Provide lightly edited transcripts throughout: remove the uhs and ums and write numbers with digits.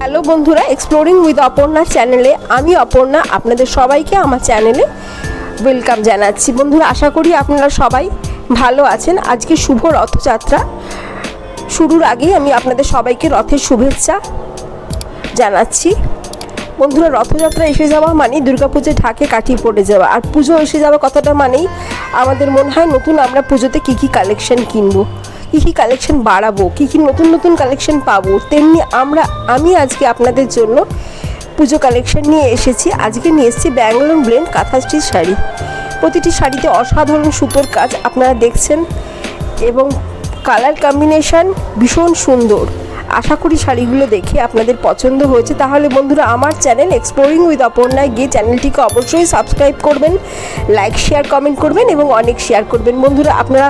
Hello বন্ধুরা, exploring with Aparna চ্যানেলে আমি অপর্ণা আপনাদের সবাইকে আমার চ্যানেলে ওয়েলকাম জানাচ্ছি। বন্ধুরা, আশা করি আপনারা সবাই ভালো আছেন। আজকে শুভ রথযাত্রা শুরুর আগেই আমি আপনাদের সবাইকে রথের শুভেচ্ছা জানাচ্ছি। বন্ধুরা, রথযাত্রা এসে যাওয়া মানেই দুর্গাপুজোয় ঢাকে কাঠি পড়ে যাওয়া, আর পুজো এসে যাওয়া কথাটা মানেই আমাদের মনে হয় নতুন আমরা পুজোতে কী কী কালেকশন কিনবো, কী কী কালেকশন বাড়াবো, কী কী নতুন নতুন কালেকশন পাবো। তেমনি আমি আজকে আপনাদের জন্য পুজো কালেকশন নিয়ে এসেছি। আজকে নিয়ে এসেছি ব্যাঙ্গালোর ব্লেন্ড কাঁথা স্টিচ শাড়ি। প্রতিটি শাড়িতে অসাধারণ সুতোর কাজ আপনারা দেখছেন এবং কালার কম্বিনেশন ভীষণ সুন্দর। আশা করি শাড়িগুলো দেখে আপনাদের পছন্দ হয়েছে। তাহলে বন্ধুরা, আমার চ্যানেল এক্সপ্লোরিং উইথ অপর্ণায় গিয়ে চ্যানেলটিকে অবশ্যই সাবস্ক্রাইব করবেন, লাইক শেয়ার কমেন্ট করবেন এবং অনেক শেয়ার করবেন। বন্ধুরা, আপনারা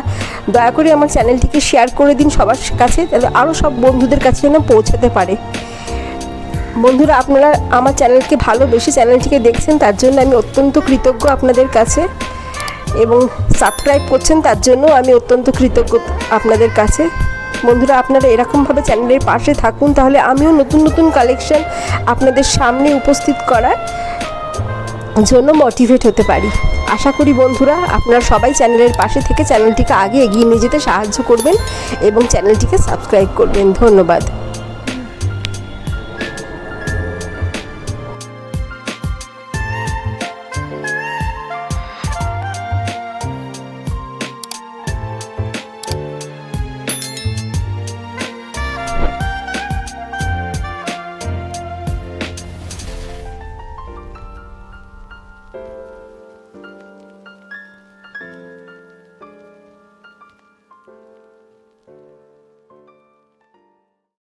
দয়া করে আমার চ্যানেলটিকে শেয়ার করে দিন সবার কাছে, তাহলে আরও সব বন্ধুদের কাছে যেন পৌঁছাতে পারে। বন্ধুরা, আপনারা আমার চ্যানেলকে ভালোবেসে চ্যানেলটিকে দেখছেন, তার জন্য আমি অত্যন্ত কৃতজ্ঞ আপনাদের কাছে, এবং সাবস্ক্রাইব করছেন তার জন্য আমি অত্যন্ত কৃতজ্ঞ আপনাদের কাছে। বন্ধুরা, আপনারা এরকমভাবে চ্যানেলের পাশে থাকুন, তাহলে আমিও নতুন নতুন কালেকশন আপনাদের সামনে উপস্থিত করার জন্য মোটিভেট হতে পারি। আশা করি বন্ধুরা, আপনারা সবাই চ্যানেলের পাশে থেকে চ্যানেলটিকে আগে এগিয়ে নিয়ে যেতে সাহায্য করবেন এবং চ্যানেলটিকে সাবস্ক্রাইব করবেন। ধন্যবাদ।